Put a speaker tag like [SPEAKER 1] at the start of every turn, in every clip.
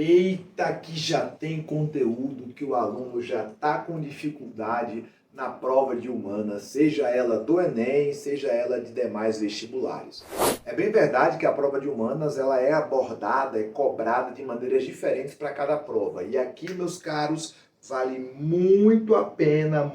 [SPEAKER 1] Eita, que já tem conteúdo que o aluno já está com dificuldade na prova de humanas, seja ela do Enem, seja ela de demais vestibulares. É bem verdade que a prova de humanas ela é abordada, é cobrada de maneiras diferentes para cada prova. E aqui, meus caros, vale muito a pena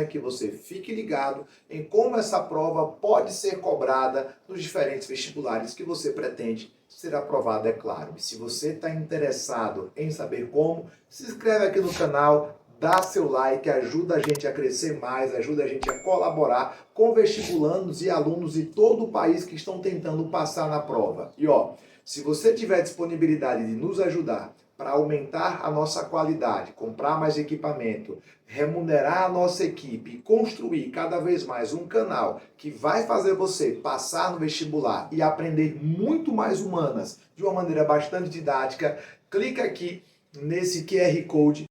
[SPEAKER 1] que você fique ligado em como essa prova pode ser cobrada nos diferentes vestibulares que você pretende ser aprovado, é claro. E se você está interessado em saber como, se inscreve aqui no canal, dá seu like, ajuda a gente a crescer mais, ajuda a gente a colaborar com vestibulandos e alunos de todo o país que estão tentando passar na prova. E ó, se você tiver disponibilidade de nos ajudar para aumentar a nossa qualidade, comprar mais equipamento, remunerar a nossa equipe e construir cada vez mais um canal que vai fazer você passar no vestibular e aprender muito mais humanas de uma maneira bastante didática, clica aqui nesse QR Code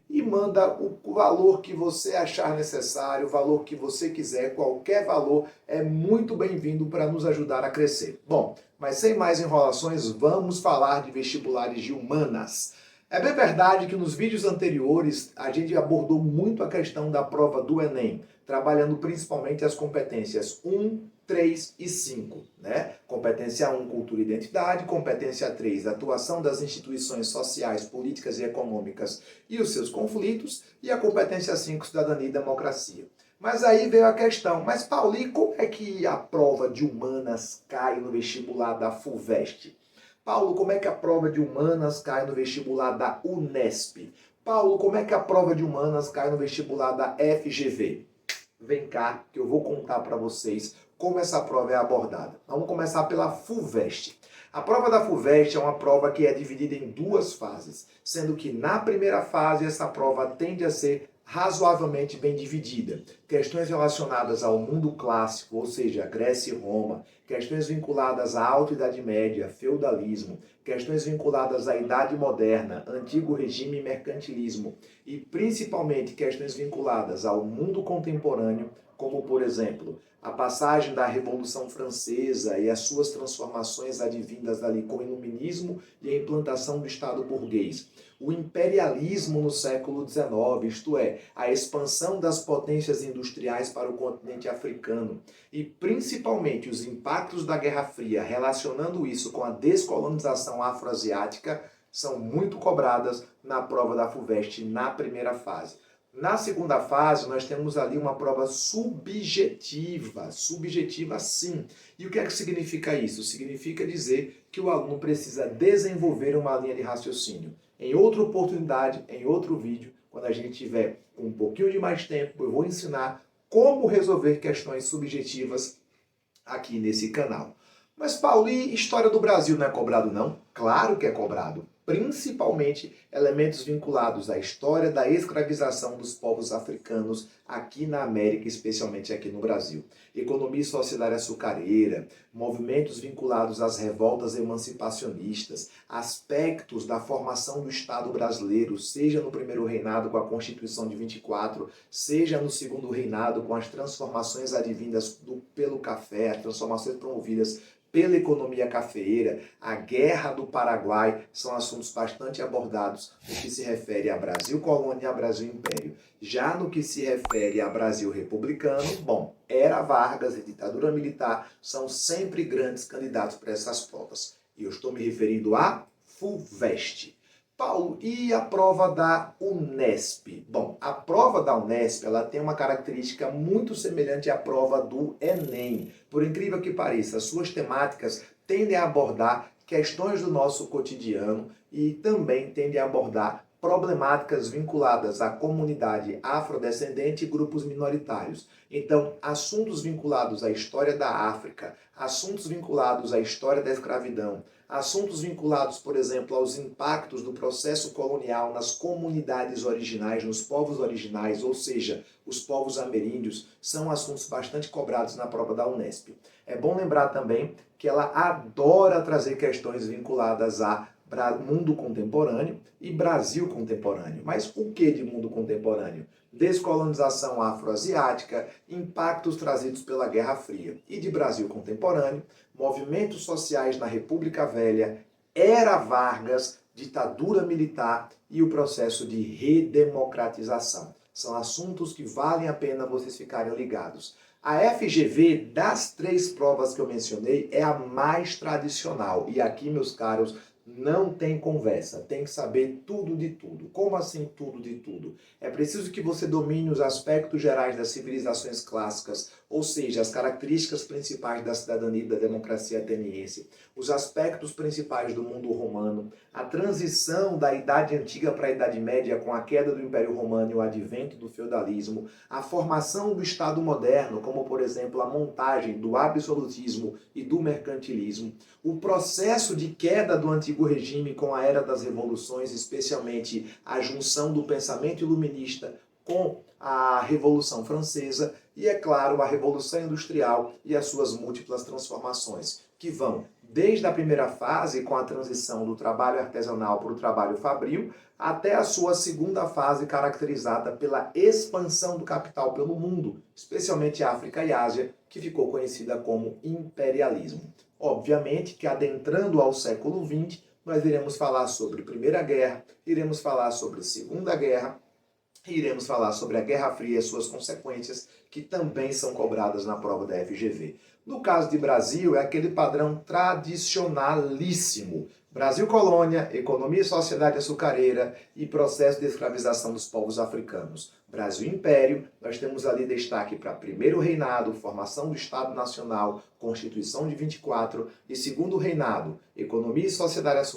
[SPEAKER 1] e manda o valor que você achar necessário, o valor que você quiser, qualquer valor é muito bem-vindo para nos ajudar a crescer. Bom, mas sem mais enrolações, vamos falar de vestibulares de humanas. É bem verdade que nos vídeos anteriores a gente abordou muito a questão da prova do Enem, trabalhando principalmente as competências 1, 3 e 5, né? Competência 1, cultura e identidade, competência 3, atuação das instituições sociais, políticas e econômicas e os seus conflitos, e a competência 5, cidadania e democracia. Mas aí veio a questão, mas Pauli, como é que a prova de humanas cai no vestibular da FUVEST? Paulo, como é que a prova de humanas cai no vestibular da Unesp? Paulo, como é que a prova de humanas cai no vestibular da FGV? Vem cá que eu vou contar para vocês como essa prova é abordada. Vamos começar pela FUVEST. A prova da FUVEST é uma prova que é dividida em duas fases, sendo que na primeira fase essa prova tende a ser razoavelmente bem dividida. Questões relacionadas ao mundo clássico, ou seja, Grécia e Roma, questões vinculadas à Alta Idade Média, feudalismo, questões vinculadas à Idade Moderna, antigo regime e mercantilismo, e principalmente questões vinculadas ao mundo contemporâneo, como, por exemplo, a passagem da Revolução Francesa e as suas transformações advindas dali com o Iluminismo e a implantação do Estado burguês. O imperialismo no século XIX, isto é, a expansão das potências industriais para o continente africano e principalmente os impactos da Guerra Fria, relacionando isso com a descolonização afroasiática, são muito cobradas na prova da FUVEST na primeira fase. Na segunda fase, nós temos ali uma prova subjetiva sim. E o que é que significa isso? Significa dizer que o aluno precisa desenvolver uma linha de raciocínio. Em outra oportunidade, em outro vídeo, quando a gente tiver um pouquinho de mais tempo, eu vou ensinar como resolver questões subjetivas aqui nesse canal. Mas, Paulo, e história do Brasil não é cobrado, não? Claro que é cobrado. Principalmente elementos vinculados à história da escravização dos povos africanos aqui na América, especialmente aqui no Brasil. Economia e sociedade açucareira, movimentos vinculados às revoltas emancipacionistas, aspectos da formação do Estado brasileiro, seja no primeiro reinado com a Constituição de 24, seja no segundo reinado com as transformações advindas pelo café, as transformações promovidas pela economia cafeeira, a Guerra do Paraguai, são assuntos bastante abordados no que se refere a Brasil Colônia e a Brasil Império. Já no que se refere a Brasil Republicano, bom, Era Vargas e ditadura militar são sempre grandes candidatos para essas provas. E eu estou me referindo à FUVEST. Paulo, e a prova da Unesp? Bom, a prova da Unesp ela tem uma característica muito semelhante à prova do Enem. Por incrível que pareça, as suas temáticas tendem a abordar questões do nosso cotidiano e também tendem a abordar problemáticas vinculadas à comunidade afrodescendente e grupos minoritários. Então, assuntos vinculados à história da África, assuntos vinculados à história da escravidão, assuntos vinculados, por exemplo, aos impactos do processo colonial nas comunidades originais, nos povos originais, ou seja, os povos ameríndios, são assuntos bastante cobrados na prova da Unesp. É bom lembrar também que ela adora trazer questões vinculadas a mundo contemporâneo e Brasil contemporâneo. Mas o que de mundo contemporâneo? Descolonização afroasiática, impactos trazidos pela Guerra Fria. E de Brasil contemporâneo, movimentos sociais na República Velha, Era Vargas, ditadura militar e o processo de redemocratização. São assuntos que valem a pena vocês ficarem ligados. A FGV, das 3 provas que eu mencionei, é a mais tradicional. E aqui, meus caros, não tem conversa, tem que saber tudo de tudo. Como assim tudo de tudo? É preciso que você domine os aspectos gerais das civilizações clássicas, ou seja, as características principais da cidadania e da democracia ateniense, os aspectos principais do mundo romano, a transição da Idade Antiga para a Idade Média com a queda do Império Romano e o advento do feudalismo, a formação do Estado moderno, como por exemplo a montagem do absolutismo e do mercantilismo, o processo de queda do antigo regime com a era das revoluções, especialmente a junção do pensamento iluminista com a Revolução Francesa e, é claro, a Revolução Industrial e as suas múltiplas transformações, que vão desde a primeira fase, com a transição do trabalho artesanal para o trabalho fabril, até a sua segunda fase, caracterizada pela expansão do capital pelo mundo, especialmente África e Ásia, que ficou conhecida como imperialismo. Obviamente que, adentrando ao século XX, nós iremos falar sobre Primeira Guerra, iremos falar sobre Segunda Guerra, e iremos falar sobre a Guerra Fria e suas consequências, que também são cobradas na prova da FGV. No caso de Brasil, é aquele padrão tradicionalíssimo. Brasil colônia, economia e sociedade açucareira e processo de escravização dos povos africanos. Brasil império, nós temos ali destaque para primeiro reinado, formação do Estado Nacional, Constituição de 24, e segundo reinado, economia e sociedade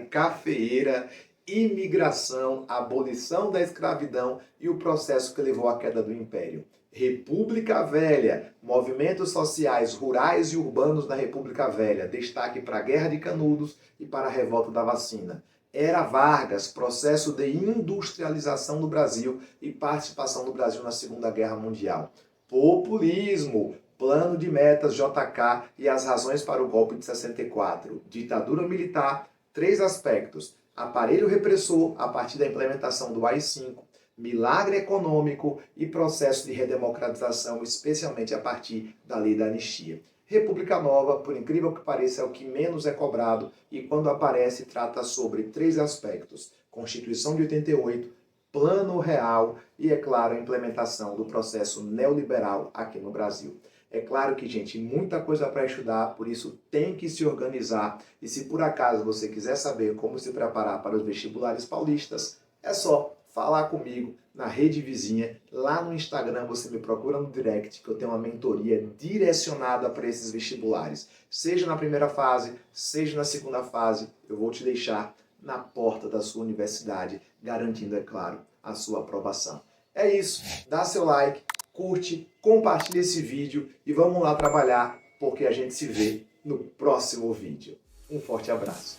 [SPEAKER 1] cafeeira, imigração, abolição da escravidão e o processo que levou à queda do Império. República Velha, movimentos sociais rurais e urbanos na República Velha, destaque para a Guerra de Canudos e para a Revolta da Vacina. Era Vargas, processo de industrialização do Brasil e participação do Brasil na Segunda Guerra Mundial. Populismo, plano de metas JK e as razões para o golpe de 64. Ditadura militar, 3 aspectos. Aparelho repressor a partir da implementação do AI-5, milagre econômico e processo de redemocratização, especialmente a partir da lei da anistia. República Nova, por incrível que pareça, é o que menos é cobrado e quando aparece trata sobre 3 aspectos. Constituição de 88, Plano Real e, é claro, a implementação do processo neoliberal aqui no Brasil. É claro que, gente, muita coisa para estudar, por isso tem que se organizar. E se por acaso você quiser saber como se preparar para os vestibulares paulistas, é só falar comigo na rede vizinha. Lá no Instagram você me procura no direct, que eu tenho uma mentoria direcionada para esses vestibulares. Seja na primeira fase, seja na segunda fase, eu vou te deixar na porta da sua universidade, garantindo, é claro, a sua aprovação. É isso, dá seu like, curte, compartilhe esse vídeo e vamos lá trabalhar, porque a gente se vê no próximo vídeo. Um forte abraço.